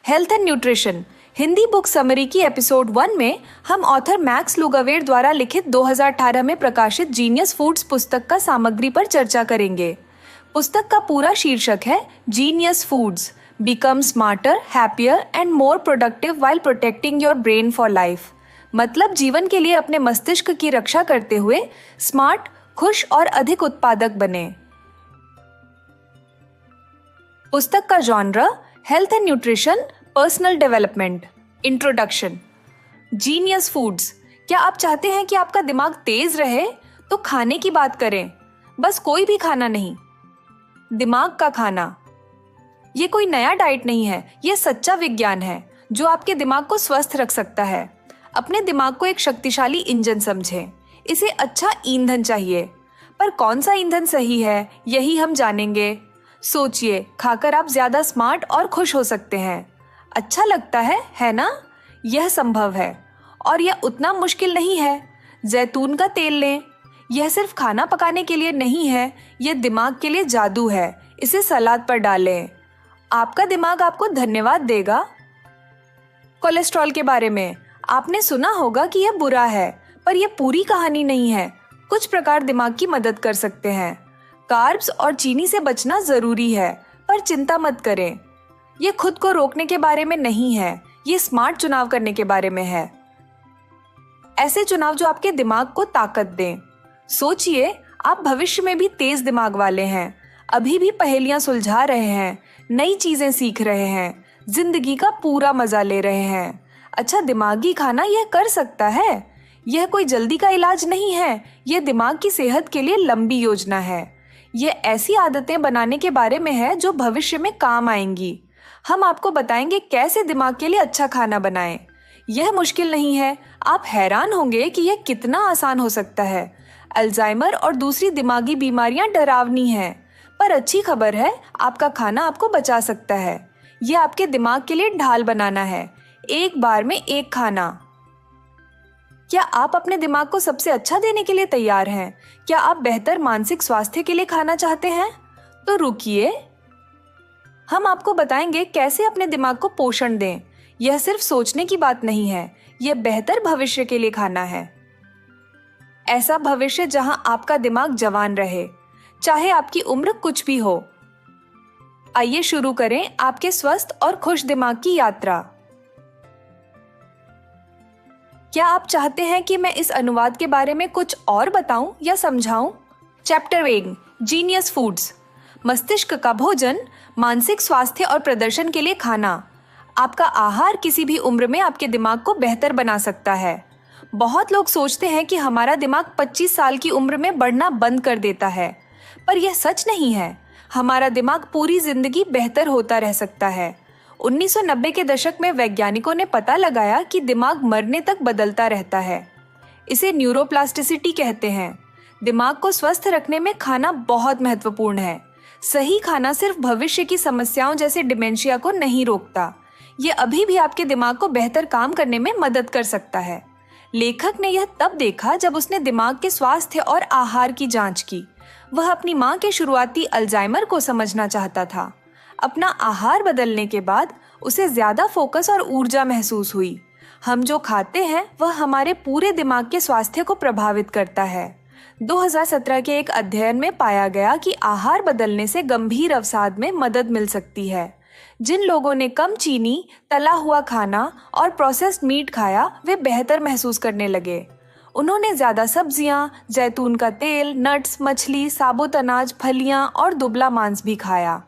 Health and nutrition Hindi book summary की episode 1 में हम ऑथर मैक्स लुगावेर द्वारा लिखित 2018 में प्रकाशित जीनियस फूड्स पुस्तक का सामग्री पर चर्चा करेंगे। पुस्तक का पूरा शीर्षक है genius foods, become smarter, happier and more productive while protecting your brain for life. मतलब जीवन के लिए अपने मस्तिष्क की रक्षा करते हुए स्मार्ट, खुश और अधिक उत्पादक बने। पुस्तक का genre health and nutrition, personal development. Introduction. Genius foods. क्या आप चाहते हैं कि आपका दिमाग तेज रहे तो खाने की बात करें, बस कोई भी खाना नहीं, दिमाग का खाना। ये कोई नया डाइट नहीं है, ये सच्चा विज्ञान है जो आपके दिमाग को स्वस्थ रख सकता है। अपने दिमाग को एक शक्तिशाली इंजन समझें। इसे अच्छा ईंधन चाहिए, पर कौन सा ईंधन सही है यही हम जानेंगे। सोचिए, खाकर आप ज्यादा स्मार्ट और खुश हो सकते हैं। अच्छा लगता है ना? यह संभव है और यह उतना मुश्किल नहीं है। जैतून का तेल लें। यह सिर्फ खाना पकाने के लिए नहीं है, यह दिमाग के लिए जादू है। इसे सलाद पर डालें, आपका दिमाग आपको धन्यवाद देगा। कोलेस्ट्रॉल के बारे में आपने सुना होगा कि यह बुरा है, पर यह पूरी कहानी नहीं है। कुछ प्रकार दिमाग की मदद कर सकते हैं। कार्ब्स और चीनी से बचना जरूरी है, पर चिंता मत करें। ये खुद को रोकने के बारे में नहीं है, ये स्मार्ट चुनाव करने के बारे में है। ऐसे चुनाव जो आपके दिमाग को ताकत दें। सोचिए, आप भविष्य में भी तेज दिमाग वाले हैं, अभी भी पहेलियां सुलझा रहे हैं, नई चीजें सीख रहे हैं, जिंदगी का पूरा मजा ले रहे हैं। अच्छा दिमागी खाना यह कर सकता है। यह कोई जल्दी का इलाज नहीं है, यह दिमाग की सेहत के लिए लंबी योजना है। ये ऐसी आदतें बनाने के बारे में है जो भविष्य में काम आएंगी। हम आपको बताएंगे कैसे दिमाग के लिए अच्छा खाना बनाएं। यह मुश्किल नहीं है, आप हैरान होंगे कि यह कितना आसान हो सकता है। अल्जाइमर और दूसरी दिमागी बीमारियां डरावनी हैं, पर अच्छी खबर है, आपका खाना आपको बचा सकता है। यह आपके दिमाग के लिए ढाल बनाना है, एक बार में एक खाना। क्या आप अपने दिमाग को सबसे अच्छा देने के लिए तैयार हैं? क्या आप बेहतर मानसिक स्वास्थ्य के लिए खाना चाहते हैं? तो रुकिए, हम आपको बताएंगे कैसे अपने दिमाग को पोषण दें। यह सिर्फ सोचने की बात नहीं है, यह बेहतर भविष्य के लिए खाना है। ऐसा भविष्य जहां आपका दिमाग जवान रहे, चाहे आपकी उम्र कुछ भी हो। आइए शुरू करें आपके स्वस्थ और खुश दिमाग की यात्रा। क्या आप चाहते हैं कि मैं इस अनुवाद के बारे में कुछ और बताऊं या समझाऊं? Chapter 1 genius foods. मस्तिष्क का भोजन, मानसिक स्वास्थ्य और प्रदर्शन के लिए खाना। आपका आहार किसी भी उम्र में आपके दिमाग को बेहतर बना सकता है। बहुत लोग सोचते हैं कि हमारा दिमाग 25 साल की उम्र में बढ़ना बंद कर देता है, पर यह सच नहीं है। हमारा दिमाग पूरी जिंदगी बेहतर होता रह सकता है। 1990 के दशक में वैज्ञानिकों ने पता लगाया कि दिमाग मरने तक बदलता रहता है। इसे न्यूरोप्लास्टिसिटी कहते हैं। दिमाग को स्वस्थ रखने में खाना बहुत महत्वपूर्ण है। सही खाना सिर्फ भविष्य की समस्याओं जैसे डिमेंशिया को नहीं रोकता, ये अभी भी आपके दिमाग को बेहतर काम करने में मदद कर सकता है। लेखक ने यह तब देखा जब उसने दिमाग के स्वास्थ्य और आहार की जांच की। वह अपनी मां के शुरुआती अल्जाइमर को समझना चाहता था। अपना आहार बदलने के बाद उसे ज्यादा फोकस और ऊर्जा महसूस हुई। हम जो खाते हैं वह हमारे पूरे दिमाग के स्वास्थ्य को प्रभावित करता है। 2017 के एक अध्ययन में पाया गया कि आहार बदलने से गंभीर अवसाद में मदद मिल सकती है। जिन लोगों ने कम चीनी, तला हुआ खाना और प्रोसेस्ड मीट खाया, वे बेहतर महसूस करने लगे। उन्होंने ज्यादा सब्जियां, जैतून का तेल, नट्स, मछली, साबुत अनाज, फलियां और दुबला मांस भी खाया।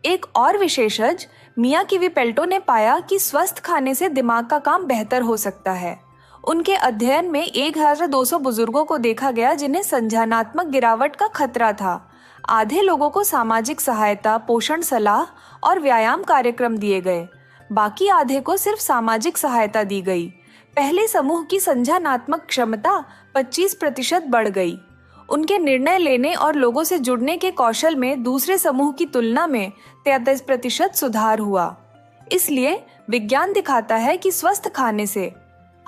एक और विशेषज्ञ मिया किवी-पेल्टो ने पाया कि स्वस्थ खाने से दिमाग का काम बेहतर हो सकता है। उनके अध्ययन में 1200 बुजुर्गों को देखा गया जिन्हें संज्ञानात्मक गिरावट का खतरा था। आधे लोगों को सामाजिक सहायता, पोषण सलाह और व्यायाम कार्यक्रम दिए गए, बाकी आधे को सिर्फ सामाजिक सहायता दी गई। पहले समूह की संज्ञानात्मक क्षमता 25% बढ़ गई। उनके निर्णय लेने और लोगों से जुड़ने के कौशल में दूसरे समूह की तुलना में 33% सुधार हुआ। इसलिए विज्ञान दिखाता है कि स्वस्थ खाने से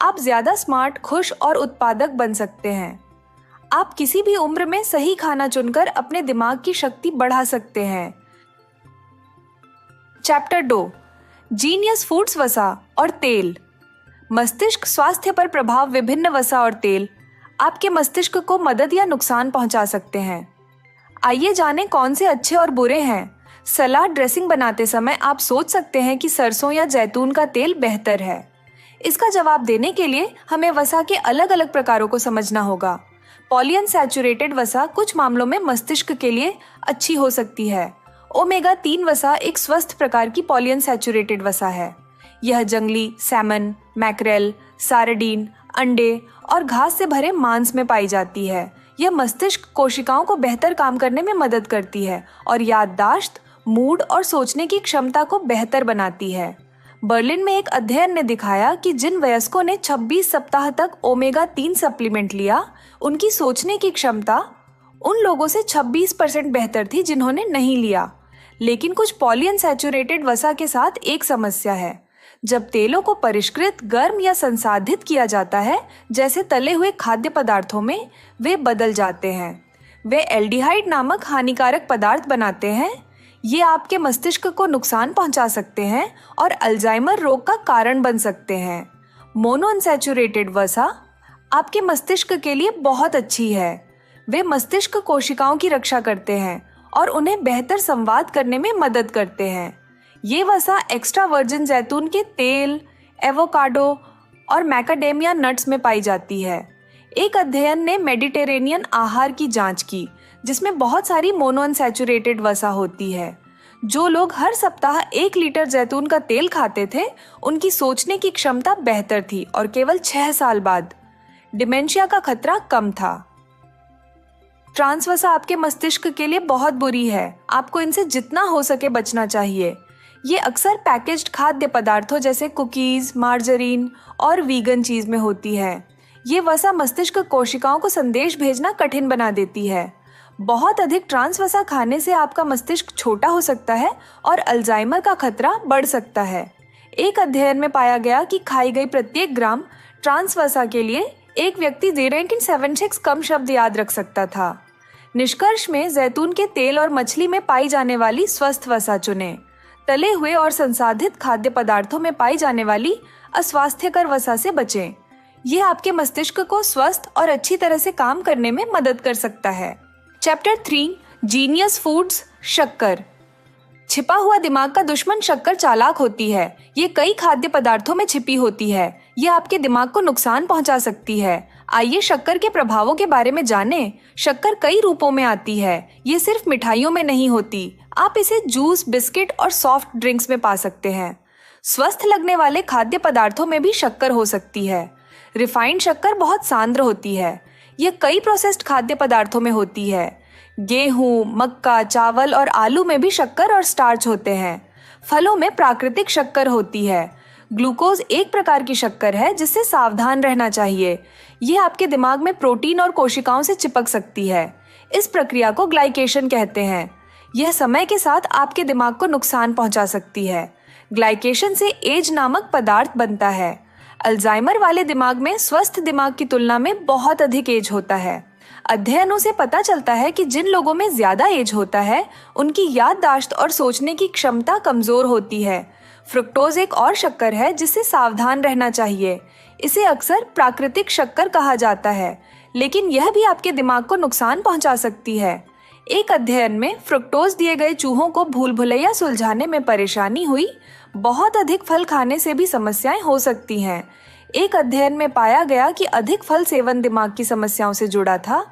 आप ज्यादा स्मार्ट, खुश और उत्पादक बन सकते हैं। आप किसी भी उम्र में सही खाना चुनकर अपने दिमाग की शक्ति बढ़ा सकते हैं। चैप्टर 2 जीनियस फूड्स वसा और तेल। मस्तिष्क स्वास्थ्य पर प्रभाव। विभिन्न वसा और तेल आपके मस्तिष्क को मदद या नुकसान पहुंचा सकते हैं। आइए जानें कौन से अच्छे और बुरे हैं। सलाद ड्रेसिंग बनाते समय आप सोच सकते हैं कि सरसों या जैतून का तेल बेहतर है। इसका जवाब देने के लिए हमें वसा के अलग अलग प्रकारों को समझना होगा। पॉलीअनसैचुरेटेड वसा कुछ मामलों में मस्तिष्क के लिए अच्छी हो सकती है। ओमेगा 3 वसा एक स्वस्थ प्रकार की पॉलीअनसैचुरेटेड वसा है। यह जंगली सैमन, मैक्रेल, सार्डिन, अंडे और घास से भरे मांस में पाई जाती है। यह मस्तिष्क कोशिकाओं को बेहतर काम करने में मदद करती है और याददाश्त, मूड और सोचने की क्षमता को बेहतर बनाती है। बर्लिन में एक अध्ययन ने दिखाया कि जिन वयस्कों ने 26 सप्ताह तक ओमेगा 3 सप्लीमेंट लिया, उनकी सोचने की क्षमता उन लोगों से 26% बेहतर थी जिन्होंने नहीं लिया। लेकिन कुछ पॉलीअनसैचुरेटेड वसा के साथ एक समस्या है। जब तेलों को परिष्कृत, गर्म या संसाधित किया जाता है, जैसे तले हुए खाद्य पदार्थों में, वे बदल जाते हैं। वे एल्डिहाइड नामक हानिकारक पदार्थ बनाते हैं। ये आपके मस्तिष्क को नुकसान पहुंचा सकते हैं और अल्जाइमर रोग का कारण बन सकते हैं। मोनोअनसैचुरेटेड वसा आपके मस्तिष्क के लिए बहुत अच्छी है। वे मस्तिष्क कोशिकाओं की रक्षा करते हैं और उन्हें बेहतर संवाद करने में मदद करते हैं। ये वसा एक्स्ट्रा वर्जिन जैतून के तेल, एवोकाडो और मैकाडेमिया नट्स में पाई जाती है। एक अध्ययन ने मेडिटेरेनियन आहार की जांच की, जिसमें बहुत सारी मोनोअनसैचुरेटेड वसा होती है। जो लोग हर सप्ताह 1 लीटर जैतून का तेल खाते थे, उनकी सोचने की क्षमता बेहतर थी और केवल 6 साल बाद डिमेंशिया का खतरा कम था। ट्रांस वसा आपके मस्तिष्क के लिए बहुत बुरी है। आपको इनसे जितना हो सके बचना चाहिए। ये अक्सर पैकेज्ड खाद्य पदार्थों जैसे कुकीज, मार्जरीन और वीगन चीज में होती है। ये वसा मस्तिष्क कोशिकाओं को संदेश भेजना कठिन बना देती है। बहुत अधिक ट्रांस वसा खाने से आपका मस्तिष्क छोटा हो सकता है और अल्जाइमर का खतरा बढ़ सकता है। एक अध्ययन में पाया गया कि खाई गई प्रत्येक ग्राम ट्रांस वसा के लिए एक व्यक्ति 0.76 कम शब्द याद रख सकता था। निष्कर्ष में जैतून के तेल और मछली में पाई जाने वाली स्वस्थ वसा चुनें। तले हुए और संसाधित खाद्य पदार्थों में पाई जाने वाली अस्वास्थ्यकर वसा से बचें। यह आपके मस्तिष्क को स्वस्थ और अच्छी तरह से काम करने में मदद कर सकता है। Chapter 3 genius foods. शक्कर। छिपा हुआ दिमाग का दुश्मन शक्कर चालाक होती है। ये कई खाद्य पदार्थों में छिपी होती है। ये आपके दिमाग को नुकसान पहुंचा सकती है। आइए शक्कर के प्रभावों के बारे में जानें। शक्कर कई रूपों में आती है। ये सिर्फ मिठाइयों में नहीं होती। आप इसे जूस, बिस्किट और सॉफ्ट ड्रिंक्स में पा सकते हैं। स्वस्थ लगने वाले खाद्य पदार्थों में भी शक्कर हो सकती है। रिफाइंड शक्कर बहुत सांद्र होती है। यह कई प्रोसेस्ड खाद्य पदार्थों में होती है। गेहूं, मक्का, चावल और आलू में भी शक्कर और स्टार्च होते हैं। फलों में प्राकृतिक शक्कर होती है। ग्लूकोज एक प्रकार की शक्कर है जिससे सावधान रहना चाहिए। यह आपके दिमाग में प्रोटीन और कोशिकाओं से चिपक सकती है। इस प्रक्रिया को ग्लाइकेशन कहते हैं। यह समय के साथ आपके दिमाग को नुकसान पहुंचा सकती है। ग्लाइकेशन से एज नामक पदार्थ बनता है। अल्जाइमर वाले दिमाग में स्वस्थ दिमाग की तुलना में बहुत अधिक एज होता है। अध्ययनों से पता चलता है कि जिन लोगों में ज्यादा एज होता है, उनकी याददाश्त और सोचने की क्षमता कमजोर होती है। फ्रुक्टोज एक और शक्कर है जिससे सावधान रहना चाहिए। इसे अक्सर प्राकृतिक शक्कर कहा जाता है, लेकिन यह भी आपके दिमाग को नुकसान पहुंचा सकती है। एक अध्ययन में फ्रुक्टोज दिए गए चूहों को भूल भुलैया सुलझाने में परेशानी हुई। बहुत अधिक फल खाने से भी समस्याएं हो सकती हैं। एक अध्ययन में पाया गया कि अधिक फल सेवन दिमाग की समस्याओं से जुड़ा था।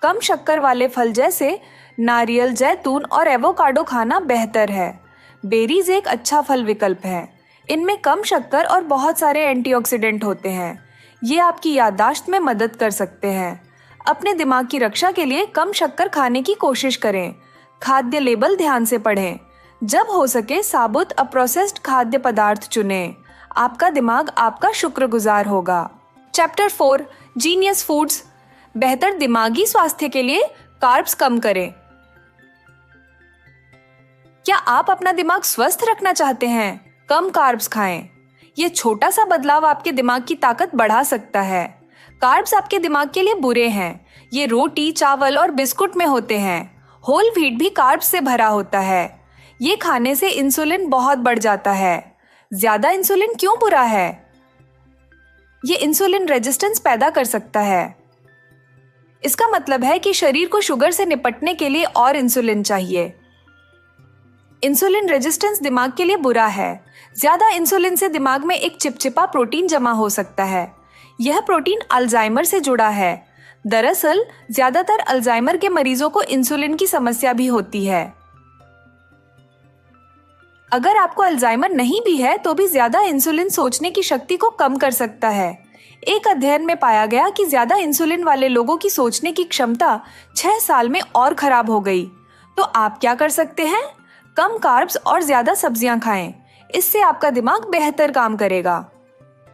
कम शक्कर वाले फल जैसे नारियल, जैतून और एवोकाडो खाना बेहतर है। बेरीज एक अच्छा फल विकल्प है। इनमें कम शक्कर और बहुत सारे एंटीऑक्सीडेंट होते हैं। ये आपकी याददाश्त में मदद कर सकते हैं। अपने दिमाग की रक्षा के लिए कम शक्कर खाने की कोशिश करें। खाद्य लेबल ध्यान से पढ़ें। जब हो सके साबुत अप्रोसेस्ड खाद्य पदार्थ चुनें। आपका दिमाग आपका शुक्रगुजार होगा। Chapter 4 genius foods. बेहतर दिमागी स्वास्थ्य के लिए कार्ब्स कम करें। क्या आप अपना दिमाग स्वस्थ रखना चाहते हैं? कम कार्ब्स खाएं। यह छोटा सा बदलाव आपके दिमाग की ताकत बढ़ा सकता है। कार्ब्स आपके दिमाग के लिए बुरे हैं। ये रोटी, चावल और बिस्कुट में होते हैं। होल व्हीट भी कार्ब्स से भरा होता है। ये खाने से इंसुलिन बहुत बढ़ जाता है। ज्यादा इंसुलिन क्यों बुरा है? ये इंसुलिन रेजिस्टेंस पैदा कर सकता है। इसका मतलब है कि शरीर को शुगर से निपटने के लिए और इंसुलिन चाहिए। इंसुलिन रेजिस्टेंस दिमाग के लिए बुरा है। ज्यादा इंसुलिन से दिमाग में एक चिपचिपा प्रोटीन जमा हो सकता है। यह प्रोटीन अल्जाइमर से जुड़ा है। दरअसल ज्यादातर अल्जाइमर के मरीजों को इंसुलिन की समस्या भी होती है। अगर आपको अल्जाइमर नहीं भी है तो भी ज्यादा इंसुलिन सोचने की शक्ति को कम कर सकता है। एक अध्ययन में पाया गया कि ज्यादा इंसुलिन वाले लोगों की सोचने की क्षमता 6 साल में और खराब हो गई। तो आप क्या कर सकते हैं? कम कार्ब्स और ज्यादा सब्जियां खाएं। इससे आपका दिमाग बेहतर काम करेगा।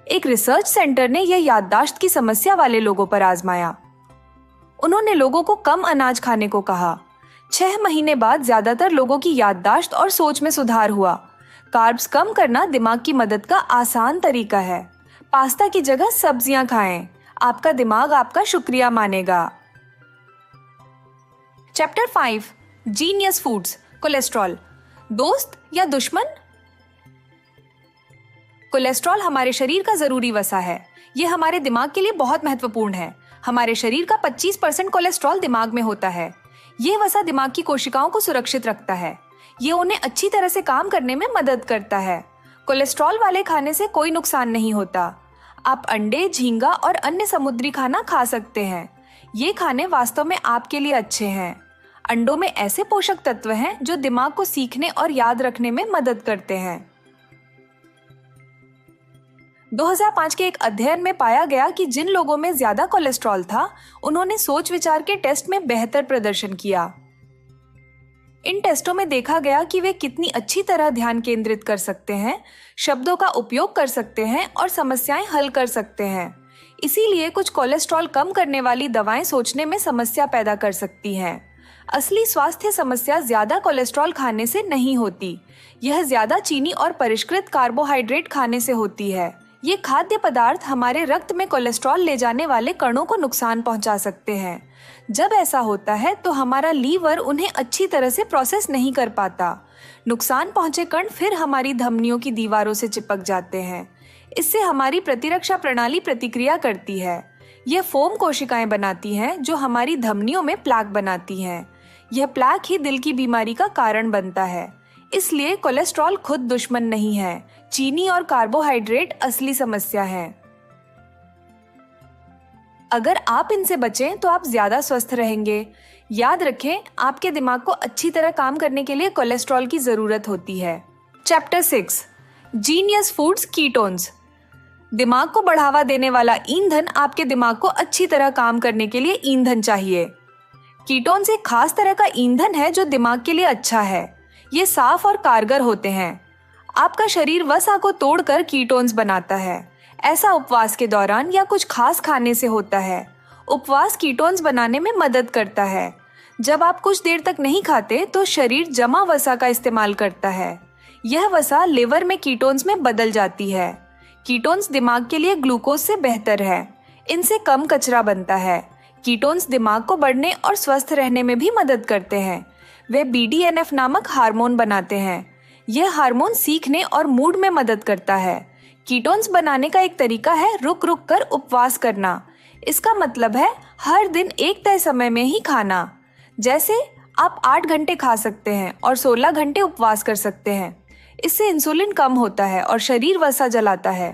एक रिसर्च सेंटर ने यह याददाश्त की समस्या वाले लोगों पर आजमाया। उन्होंने लोगों को कम अनाज खाने को कहा। 6 महीने बाद ज्यादातर लोगों की याददाश्त और सोच में सुधार हुआ। कार्ब्स कम करना दिमाग की मदद का आसान तरीका है। पास्ता की जगह सब्जियां खाएं। आपका दिमाग आपका शुक्रिया मानेगा। Chapter 5 genius foods. कोलेस्ट्रॉल दोस्त या दुश्मन? कोलेस्ट्रॉल हमारे शरीर का जरूरी वसा है। यह हमारे दिमाग के लिए बहुत महत्वपूर्ण है। हमारे शरीर का 25% कोलेस्ट्रॉल दिमाग में होता है। यह वसा दिमाग की कोशिकाओं को सुरक्षित रखता है। ये उन्हें अच्छी तरह से काम करने में मदद करता है। कोलेस्ट्रॉल वाले खाने से कोई नुकसान नहीं होता। आप अंडे, झींगा और अन्य समुद्री खाना खा सकते हैं। ये खाने वास्तव में आपके लिए अच्छे हैं। अंडों में ऐसे पोषक तत्व हैं जो दिमाग को सीखने और याद रखने में मदद करते हैं। 2005 के एक अध्ययन में पाया गया कि जिन लोगों में ज्यादा कोलेस्ट्रॉल था, उन्होंने सोच विचार के टेस्ट में बेहतर प्रदर्शन किया। इन टेस्टों में देखा गया कि वे कितनी अच्छी तरह ध्यान केंद्रित कर सकते हैं, शब्दों का उपयोग कर सकते हैं और समस्याएं हल कर सकते हैं। इसीलिए कुछ कोलेस्ट्रॉल कम करने वाली दवाएं सोचने में समस्या पैदा कर सकती हैं। असली स्वास्थ्य समस्या ज्यादा कोलेस्ट्रॉल खाने से नहीं होती। यह ज्यादा चीनी और परिष्कृत कार्बोहाइड्रेट खाने से होती है। ये खाद्य पदार्थ हमारे रक्त में कोलेस्ट्रॉल ले जाने वाले कणों को नुकसान पहुंचा सकते हैं। जब ऐसा होता है तो हमारा लीवर उन्हें अच्छी तरह से प्रोसेस नहीं कर पाता। नुकसान पहुंचे कण फिर हमारी धमनियों की दीवारों से चिपक जाते हैं। इससे हमारी प्रतिरक्षा प्रणाली प्रतिक्रिया करती है। यह फोम कोशिकाएं बनाती हैं जो हमारी धमनियों में प्लाक बनाती हैं। यह प्लाक ही दिल की बीमारी का कारण बनता है। इसलिए कोलेस्ट्रॉल खुद दुश्मन नहीं है। चीनी और कार्बोहाइड्रेट असली समस्या है। अगर आप इनसे बचें तो आप ज्यादा स्वस्थ रहेंगे। याद रखें, आपके दिमाग को अच्छी तरह काम करने के लिए कोलेस्ट्रॉल की जरूरत होती है। Chapter 6 genius foods ketones. दिमाग को बढ़ावा देने वाला ईंधन आपके दिमाग को अच्छी तरह काम करने के लिए ईंधन चाहिए। कीटोन्स एक खास तरह का ईंधन है जो दिमाग के लिए अच्छा है। ये साफ और कारगर होते हैं। आपका शरीर वसा को तोड़कर कीटोन्स बनाता है। ऐसा उपवास के दौरान या कुछ खास खाने से होता है। उपवास कीटोन्स बनाने में मदद करता है। जब आप कुछ देर तक नहीं खाते तो शरीर जमा वसा का इस्तेमाल करता है। यह वसा लिवर में कीटोन्स में बदल जाती है। कीटोन्स दिमाग के लिए ग्लूकोज से बेहतर है। इनसे कम कचरा बनता है। कीटोन्स दिमाग को बढ़ने और स्वस्थ रहने में भी मदद करते हैं। वे BDNF नामक हार्मोन बनाते हैं। यह हार्मोन सीखने और मूड में मदद करता है। कीटोन्स बनाने का एक तरीका है रुक रुक कर उपवास करना। इसका मतलब है हर दिन एक तय समय में ही खाना। जैसे आप 8 घंटे खा सकते हैं और 16 घंटे उपवास कर सकते हैं। इससे इंसुलिन कम होता है और शरीर वसा जलाता है।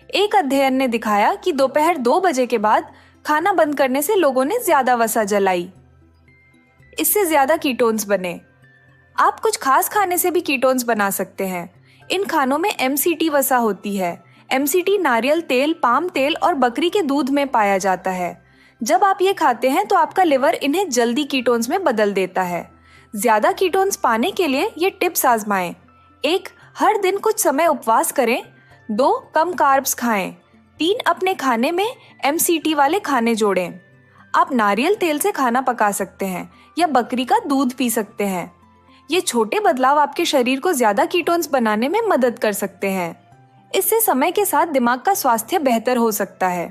एक अध्ययन ने दिखाया कि दोपहर 2 बजे के बाद खाना बंद करने से लोगों ने ज्यादा वसा जलाई। इससे ज्यादा कीटोन्स बने। आप कुछ खास खाने से भी कीटोन्स बना सकते हैं। इन खानों में MCT वसा होती है। MCT नारियल तेल, पाम तेल और बकरी के दूध में पाया जाता है। जब आप ये खाते हैं तो आपका लिवर इन्हें जल्दी कीटोन्स में बदल देता है। ज्यादा कीटोन्स पाने के लिए ये टिप्स आजमाएं। 1. हर दिन कुछ समय उपवास करें। 2. कम कार्ब्स खाएं। 3. अपने खाने में MCT वाले खाने जोड़ें। आप नारियल तेल से खाना पका सकते हैं या बकरी का दूध पी सकते हैं। ये छोटे बदलाव आपके शरीर को ज्यादा कीटोन्स बनाने में मदद कर सकते हैं। इससे समय के साथ दिमाग का स्वास्थ्य बेहतर हो सकता है।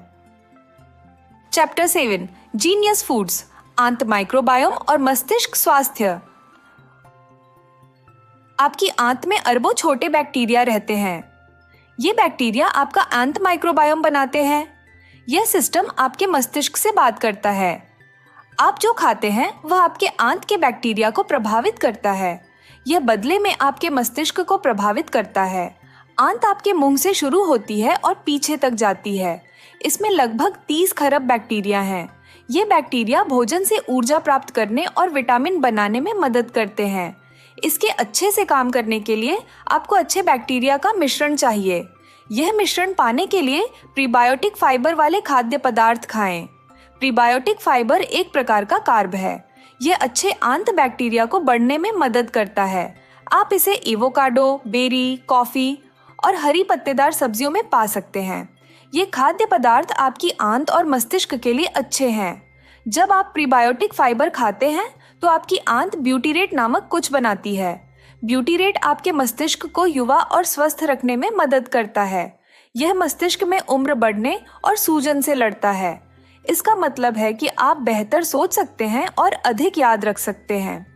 Chapter 7 genius foods. आंत माइक्रोबायोम और मस्तिष्क स्वास्थ्य। आपकी आंत में अरबों छोटे बैक्टीरिया रहते हैं। ये बैक्टीरिया आपका आंत माइक्रोबायोम बनाते हैं। यह सिस्टम आपके मस्तिष्क से बात करता है। आप जो खाते हैं वह आपके आंत के बैक्टीरिया को प्रभावित करता है। यह बदले में आपके मस्तिष्क को प्रभावित करता है। आंत आपके मुंह से शुरू होती है और पीछे तक जाती है। इसमें लगभग 30 खरब बैक्टीरिया हैं। ये बैक्टीरिया भोजन से ऊर्जा प्राप्त करने और विटामिन बनाने में मदद करते हैं। इसके अच्छे से काम करने के लिए आपको अच्छे बैक्टीरिया का मिश्रण चाहिए। यह मिश्रण पाने के लिए प्रीबायोटिक फाइबर वाले खाद्य पदार्थ खाएं। प्रीबायोटिक फाइबर एक प्रकार का कार्ब है। यह अच्छे आंत बैक्टीरिया को बढ़ने में मदद करता है। आप इसे एवोकाडो, बेरी, कॉफी और हरी पत्तेदार सब्जियों में पा सकते हैं। ये खाद्य पदार्थ आपकी आंत और मस्तिष्क के लिए अच्छे हैं। जब आप प्रीबायोटिक फाइबर खाते हैं तो आपकी आंत ब्यूटीरेट नामक कुछ बनाती है। ब्यूटीरेट आपके मस्तिष्क को युवा और स्वस्थ रखने में मदद करता है। यह मस्तिष्क में उम्र बढ़ने और सूजन से लड़ता है। इसका मतलब है कि आप बेहतर सोच सकते हैं और अधिक याद रख सकते हैं।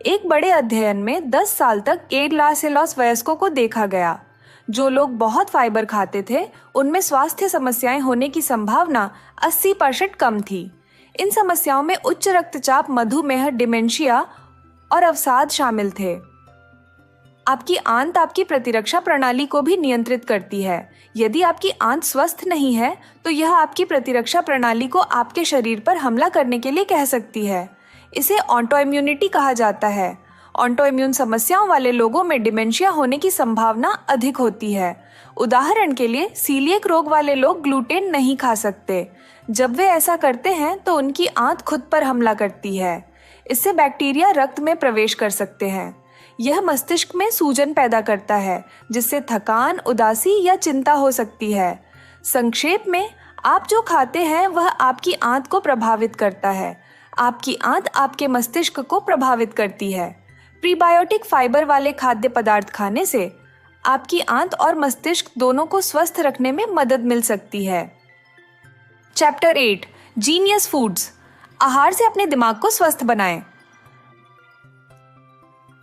एक बड़े अध्ययन में 10 साल तक केरलासेलॉस वयस्कों को देखा गया। जो लोग बहुत फाइबर खाते थे उनमें स्वास्थ्य समस्याएं होने की संभावना 80% कम थी। इन समस्याओं में उच्च रक्तचाप, मधुमेह, डिमेंशिया और अवसाद शामिल थे। आपकी आंत आपकी प्रतिरक्षा प्रणाली को भी नियंत्रित करती है। यदि आपकी आंत स्वस्थ नहीं है तो यह आपकी प्रतिरक्षा प्रणाली को आपके शरीर पर हमला करने के लिए कह सकती है। इसे ऑटोइम्यूनिटी कहा जाता है। ऑटोइम्यून समस्याओं वाले लोगों में डिमेंशिया होने की संभावना अधिक होती है। उदाहरण के लिए सीलिएक रोग वाले लोग ग्लूटेन नहीं खा सकते। जब वे ऐसा करते हैं तो उनकी आंत खुद पर हमला करती है। इससे बैक्टीरिया रक्त में प्रवेश कर सकते हैं। यह मस्तिष्क में सूजन पैदा करता है, जिससे थकान, उदासी या चिंता हो सकती है। संक्षेप में, आप जो खाते हैं वह आपकी आंत को प्रभावित करता है। आपकी आंत आपके मस्तिष्क को प्रभावित करती है। प्रीबायोटिक फाइबर वाले खाद्य पदार्थ खाने से आपकी आंत और मस्तिष्क दोनों को स्वस्थ रखने में मदद मिल सकती है। Chapter 8 genius foods. आहार से अपने दिमाग को स्वस्थ बनाएं।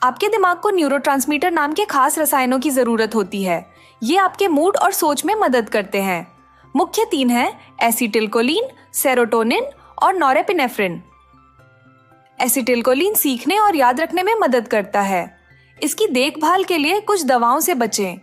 आपके दिमाग को न्यूरोट्रांसमीटर नाम के खास रसायनों की जरूरत होती है। ये आपके मूड और सोच में मदद करते हैं। मुख्य 3 हैं: एसिटिलकोलिन, सेरोटोनिन और नॉरेपिनेफ्रिन। एसिटिलकोलिन सीखने और याद रखने में मदद करता है। इसकी देखभाल के लिए कुछ दवाओं से बचें।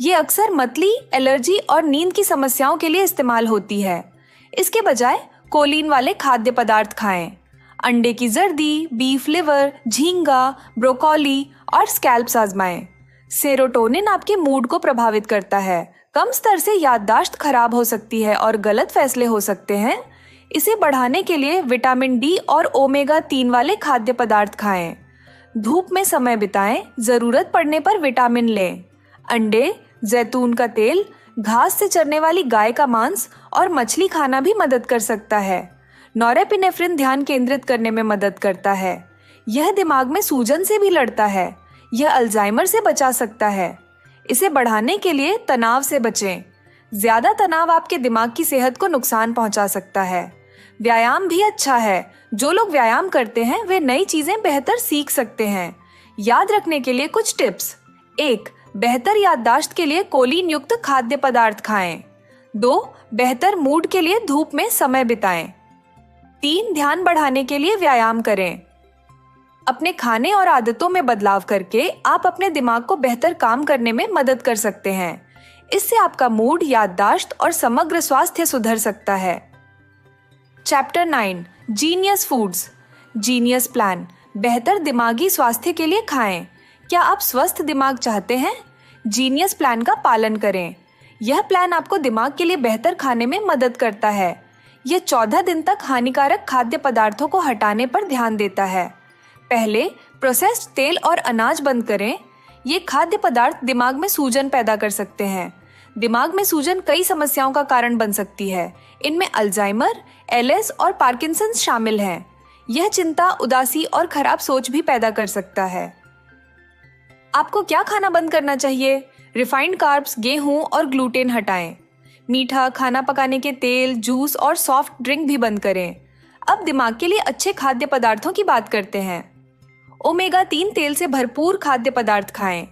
ये अक्सर मतली, एलर्जी और नींद की समस्याओं के लिए इस्तेमाल होती है। इसके बजाय कोलिन वाले खाद्य पदार्थ खाएं। अंडे की जर्दी, बीफ लिवर, झींगा, ब्रोकोली और स्कैल्प्स आजमाएं। सेरोटोनिन आपके मूड को प्रभावित करता है। कम स्तर से याददाश्त खराब हो सकती है और गलत फैसले हो सकते हैं। इसे बढ़ाने के लिए विटामिन डी और ओमेगा 3 वाले खाद्य पदार्थ खाएं। धूप में समय बिताएं। जरूरत पड़ने पर विटामिन लें। अंडे, जैतून का तेल, घास से चरने वाली गाय का मांस और मछली खाना भी मदद कर सकता है। नॉरेपिनेफ्रिन ध्यान केंद्रित करने में मदद करता है। यह दिमाग में सूजन से भी लड़ता है। यह अल्जाइमर से बचा सकता है। इसे बढ़ाने के लिए तनाव से बचें। ज्यादा तनाव आपके दिमाग की सेहत को नुकसान पहुंचा सकता है। व्यायाम भी अच्छा है। जो लोग व्यायाम करते हैं वे नई चीजें बेहतर सीख सकते हैं। याद रखने के लिए कुछ टिप्स: 1. बेहतर याददाश्त के लिए कोलिन युक्त खाद्य पदार्थ खाएं। 2. बेहतर मूड के लिए धूप में समय बिताएं। 3. ध्यान बढ़ाने के लिए व्यायाम करें। अपने खाने और आदतों में बदलाव करके आप अपने दिमाग को बेहतर काम करने में मदद कर सकते हैं। इससे आपका मूड, याददाश्त और समग्र स्वास्थ्य सुधर सकता है। Chapter 9 genius foods. Genius plan. बेहतर दिमागी स्वास्थ्य के लिए खाएं। क्या आप स्वस्थ दिमाग चाहते हैं? जीनियस प्लान का पालन करें। यह प्लान आपको दिमाग के लिए बेहतर खाने में मदद करता है। यह 14 दिन तक हानिकारक खाद्य पदार्थों को हटाने पर ध्यान देता है। पहले प्रोसेस्ड तेल और अनाज बंद करें। ये खाद्य पदार्थ दिमाग में सूजन पैदा कर सकते हैं। दिमाग में सूजन कई समस्याओं का कारण बन सकती है। इनमें अल्जाइमर, एलएस और पार्किंसंस शामिल हैं। यह चिंता, उदासी और खराब सोच भी पैदा कर सकता है। आपको क्या खाना बंद करना चाहिए? रिफाइंड कार्ब्स, गेहूं और ग्लूटेन हटाएं। मीठा, खाना पकाने के तेल, जूस और सॉफ्ट ड्रिंक भी बंद करें। अब दिमाग के लिए अच्छे खाद्य पदार्थों की बात करते हैं। ओमेगा 3 तेल से भरपूर खाद्य पदार्थ खाएं।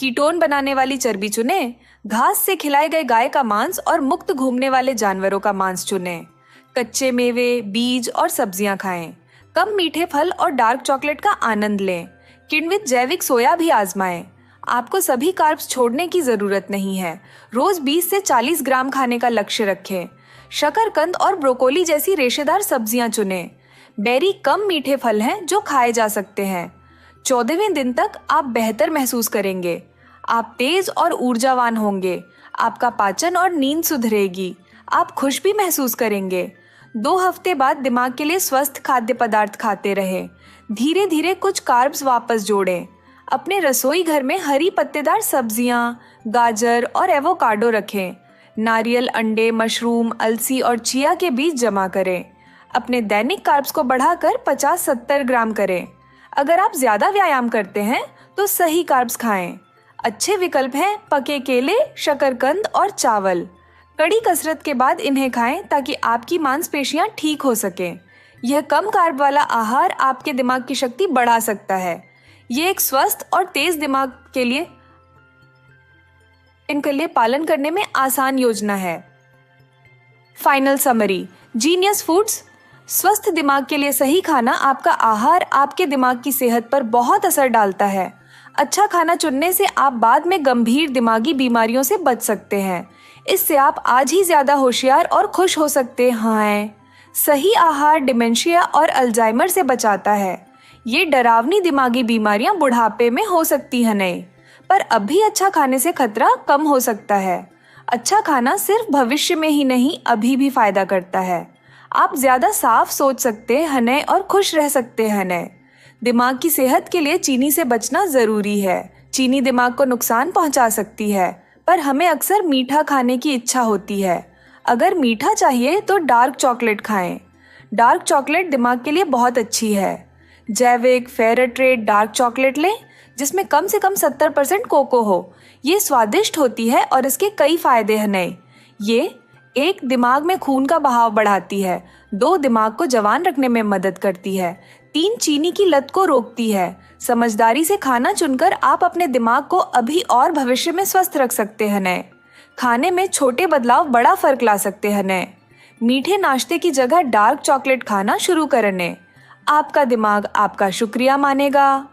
कीटोन बनाने वाली चर्बी चुनें। घास से खिलाए गए गाय का मांस और मुक्त घूमने वाले जानवरों का मांस चुनें। कच्चे मेवे, बीज और सब्जियां खाएं। कम मीठे फल और डार्क चॉकलेट का आनंद लें। किण्वित जैविक सोया भी आजमाएं। आपको सभी कार्ब्स छोड़ने की जरूरत नहीं है। रोज 20 से 40 ग्राम खाने का लक्ष्य रखें। शकरकंद और ब्रोकोली जैसी रेशेदार सब्जियां चुनें। बेरी कम मीठे फल हैं जो खाए जा सकते हैं। 14वें दिन तक आप बेहतर महसूस करेंगे। आप तेज और ऊर्जावान होंगे। आपका पाचन और नींद सुधरेगी। आप खुश भी महसूस करेंगे। 2 हफ्ते बाद दिमाग के लिए स्वस्थ खाद्य पदार्थ खाते रहें। धीरे धीरे कुछ कार्ब्स वापस जोड़ें। अपने रसोई घर में हरी पत्तेदार सब्जियां, गाजर और एवोकाडो रखें। नारियल, अंडे, मशरूम, अलसी और चिया के बीज जमा करें। अपने दैनिक कार्ब्स को बढ़ाकर 50-70 ग्राम करें। अगर आप ज्यादा व्यायाम करते हैं तो सही कार्ब्स खाएं। अच्छे विकल्प हैं पके केले, शकरकंद और चावल। कड़ी कसरत के बाद इन्हें खाएं ताकि आपकी मांसपेशियां ठीक हो सकें। यह कम कार्ब वाला आहार आपके दिमाग की शक्ति बढ़ा सकता है। ये एक स्वस्थ और तेज दिमाग के लिए इनके लिए पालन करने में आसान योजना है। Final summary, genius foods. स्वस्थ दिमाग के लिए सही खाना, आपका आहार आपके दिमाग की सेहत पर बहुत असर डालता है। अच्छा खाना चुनने से आप बाद में गंभीर दिमागी बीमारियों से बच सकते हैं। इससे आप आज ही ज्यादा होशियार और खुश हो सकते हैं। सही आहार डिमेंशिया और अल्जाइमर से बचाता है। ये डरावनी दिमागी बीमारियां बुढ़ापे में हो सकती हैं नहीं, पर अब भी अच्छा खाने से खतरा कम हो सकता है। अच्छा खाना सिर्फ भविष्य में ही नहीं, अभी भी फायदा करता है। आप ज्यादा साफ सोच सकते हैं नहीं और खुश रह सकते हैं नहीं। दिमाग की सेहत के लिए चीनी से बचना जरूरी है। चीनी दिमाग को नुकसान पहुंचा सकती है, पर हमें अक्सर मीठा खाने की इच्छा होती है। अगर मीठा चाहिए तो डार्क चॉकलेट खाएं। डार्क चॉकलेट दिमाग के लिए बहुत अच्छी है। जैविक फेयर ट्रेड डार्क चॉकलेट लें जिसमें कम से कम 70% कोको हो। ये स्वादिष्ट होती है और इसके कई फायदे हैं नहीं। ये 1, दिमाग में खून का बहाव बढ़ाती है। 2, दिमाग को जवान रखने में मदद करती है। 3, चीनी की लत को रोकती है। समझदारी से खाना चुनकर आप अपने दिमाग को अभी और भविष्य में स्वस्थ रख सकते हैं नए। खाने में छोटे बदलाव बड़ा फर्क ला सकते हैं नए। मीठे नाश्ते की जगह डार्क चॉकलेट खाना शुरू करें। आपका दिमाग आपका शुक्रिया मानेगा।